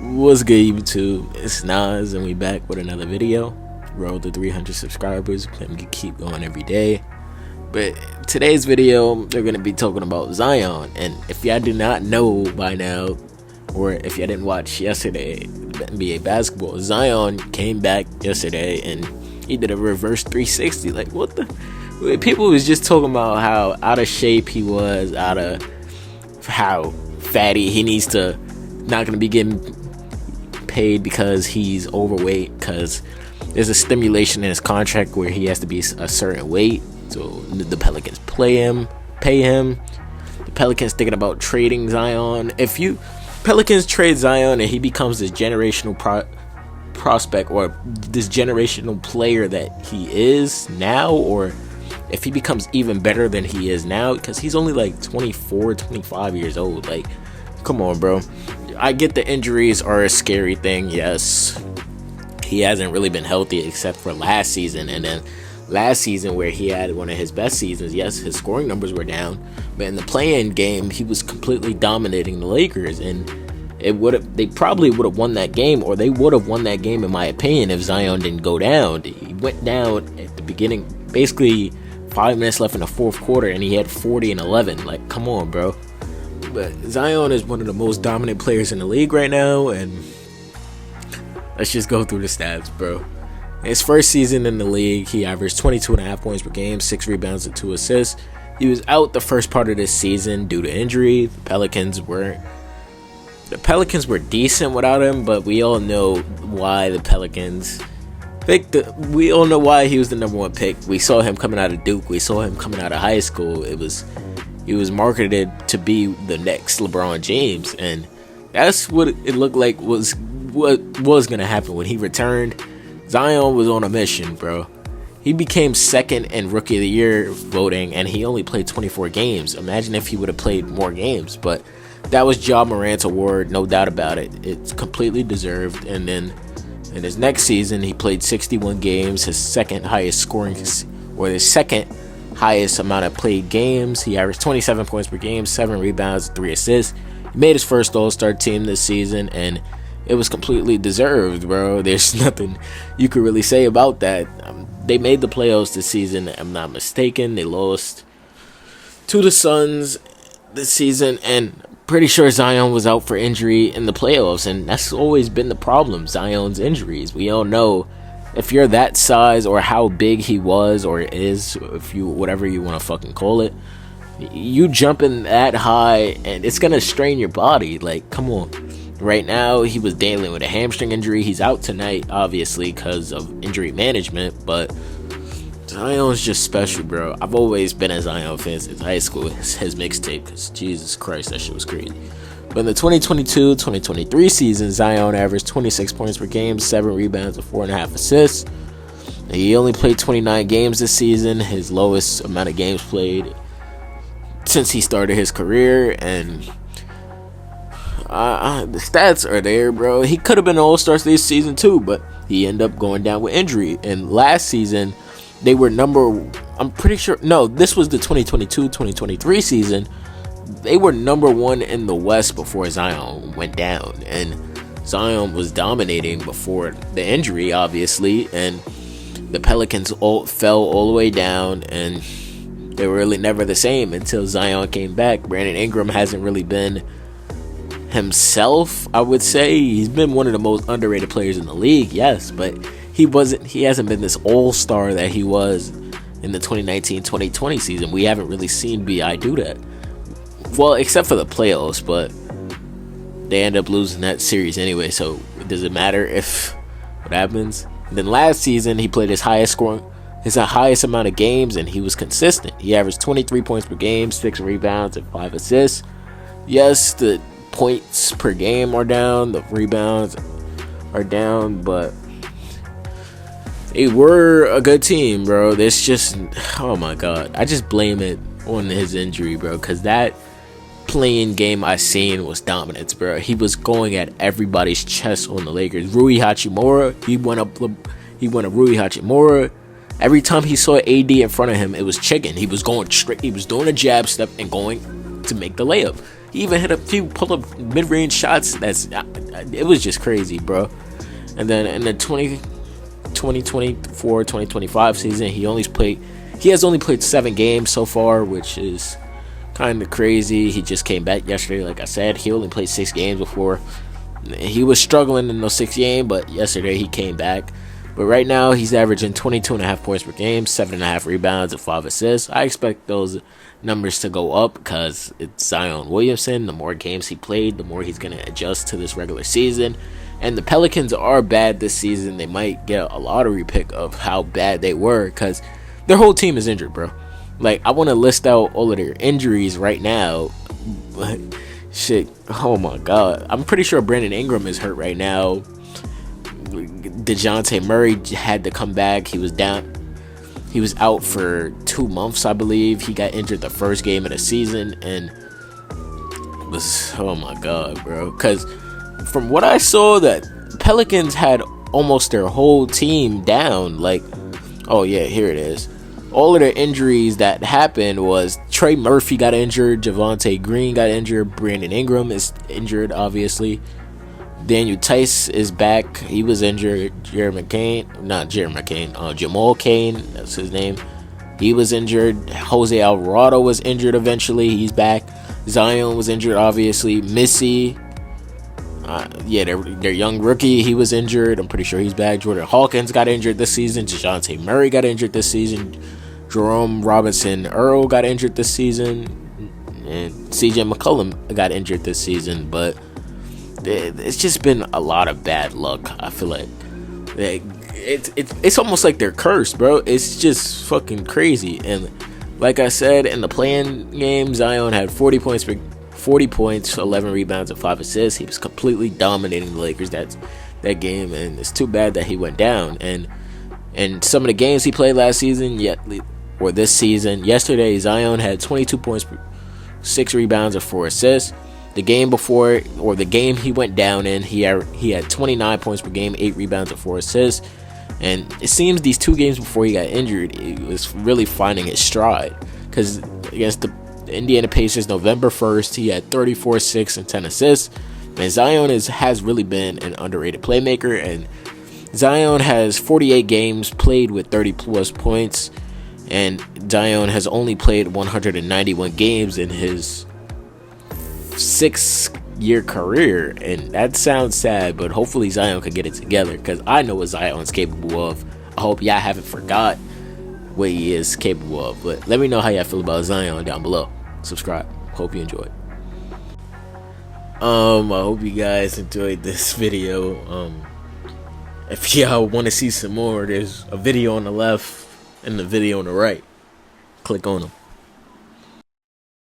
What's good, YouTube? It's Nas, and we back with another video. Roll to 300 subscribers, and we keep going every day. But today's video, they're gonna be talking about Zion. And if y'all do not know by now, or if y'all didn't watch yesterday NBA basketball, Zion came back yesterday and he did a reverse 360. Like, what the? People was just talking about how out of shape he was, out of how fatty he needs to, not gonna be getting paid because he's overweight, because there's a stimulation in his contract where he has to be a certain weight, so the Pelicans pay him. The Pelicans thinking about trading Zion. If you Pelicans trade Zion and he becomes this generational prospect, or this generational player that he is now, or if he becomes even better than he is now, because he's only like 24 25 years old. Like, come on, bro. I get the injuries are a scary thing. Yes, he hasn't really been healthy except for last season, and then last season where he had one of his best seasons. Yes, his scoring numbers were down, but in the play-in game he was completely dominating the Lakers, and they probably would have won that game, or they would have won that game in my opinion, if Zion didn't go down. He went down at the beginning, basically 5 minutes left in the fourth quarter, and he had 40 and 11. Like, come on, bro. But Zion is one of the most dominant players in the league right now, and let's just go through the stats, bro. His first season in the league, he averaged 22.5 points per game, 6 rebounds and 2 assists. He was out the first part of this season due to injury. The Pelicans were decent without him, but we all know why the Pelicans picked. We all know why he was the number one pick. We saw him coming out of Duke. We saw him coming out of high school. He was marketed to be the next LeBron James, and that's what it looked like was going to happen when he returned. Zion was on a mission, bro. He became second in Rookie of the Year voting, and he only played 24 games. Imagine if he would have played more games, but that was Ja Morant's award, no doubt about it. It's completely deserved. And then in his next season, he played 61 games, his second highest scoring, or his second highest amount of played games. He averaged 27 points per game, 7 rebounds, 3 assists. He made his first All-Star team this season, and it was completely deserved, bro. There's nothing you could really say about that. They made the playoffs this season, I'm not mistaken. They lost to the Suns this season, and I'm pretty sure Zion was out for injury in the playoffs, and that's always been the problem, Zion's injuries. We all know, if you're that size, or how big he was or is, if you, whatever you want to fucking call it, you jumping that high and it's gonna strain your body. Like, come on. Right now he was dealing with a hamstring injury. He's out tonight, obviously, because of injury management, but Zion's just special, bro. I've always been a Zion fan since high school. His mixtape, because Jesus Christ, that shit was crazy. But in the 2022-2023 season, Zion averaged 26 points per game, 7 rebounds, and 4.5 assists. He only played 29 games this season, his lowest amount of games played since he started his career. And the stats are there, bro. He could have been an All-Star this season too, but he ended up going down with injury. And last season, they were I'm pretty sure, no, this was the 2022-2023 season. They were number 1 in the West before Zion went down, and Zion was dominating before the injury, obviously, and the Pelicans fell all the way down, and they were really never the same until Zion came back. Brandon Ingram hasn't really been himself, I would say. He's been one of the most underrated players in the league, yes, but he hasn't been this all-star that he was in the 2019-2020 season. We haven't really seen B.I. do that. Well, except for the playoffs, but they end up losing that series anyway, so does it matter if what happens? And then last season, he played his highest amount of games, and he was consistent. He averaged 23 points per game, 6 rebounds, and 5 assists. Yes, the points per game are down, the rebounds are down, but they were a good team, bro. This just, oh my God, I just blame it on his injury, bro, because that playing game I seen was dominance, bro. He was going at everybody's chest on the Lakers. Rui Hachimura, he went up Rui Hachimura. Every time he saw AD in front of him, it was chicken. He was going straight. He was doing a jab step and going to make the layup. He even hit a few pull-up mid-range shots. It was just crazy, bro. And then in the 2024-2025 season, he has only played 7 games so far, which is kind of crazy. He just came back yesterday. Like I said, he only played 6 games before. He was struggling in those 6 games, but yesterday he came back. But right now he's averaging 22.5 points per game, 7.5 rebounds, and 5 assists. I expect those numbers to go up because it's Zion Williamson. The more games he played, the more he's going to adjust to this regular season. And the Pelicans are bad this season. They might get a lottery pick of how bad they were because their whole team is injured, bro. Like, I want to list out all of their injuries right now. Shit, oh my God. I'm pretty sure Brandon Ingram is hurt right now. DeJounte Murray had to come back. He was out for 2 months, I believe. He got injured the first game of the season, and oh my God, bro. Because from what I saw, that Pelicans had almost their whole team down. Like, oh yeah, here it is. All of the injuries that happened was Trey Murphy got injured, Javonte Green got injured, Brandon Ingram is injured, obviously. Daniel Tice is back. He was injured. Jamal Cain, that's his name. He was injured. Jose Alvarado was injured eventually. He's back. Zion was injured, obviously. Missy, their young rookie, he was injured. I'm pretty sure he's back. Jordan Hawkins got injured this season. DeJounte Murray got injured this season. Jerome Robinson Earl got injured this season. And CJ McCollum got injured this season. But it's just been a lot of bad luck. I feel like it's almost like they're cursed, bro. It's just fucking crazy. And like I said, in the play-in game, Zion had 40 points, 11 rebounds, and 5 assists. He was completely dominating the Lakers that game, and it's too bad that he went down. And some of the games he played last season, this season, yesterday, Zion had 22 points, 6 rebounds, and 4 assists. The game before, or the game he went down in, he had 29 points per game, 8 rebounds, and 4 assists. And it seems these 2 games before he got injured, he was really finding his stride. Because against the Indiana Pacers, November 1st, he had 34, 6, and 10 assists. And Zion has really been an underrated playmaker. And Zion has 48 games played with 30-plus points. And Zion has only played 191 games in his 6-year career, and that sounds sad, but hopefully Zion can get it together, because I know what Zion's capable of. I hope y'all haven't forgot what he is capable of. But let me know how y'all feel about Zion down below. Subscribe. Hope you enjoyed. I hope you guys enjoyed this video. If y'all want to see some more, there's a video on the left and the video on the right. Click on them.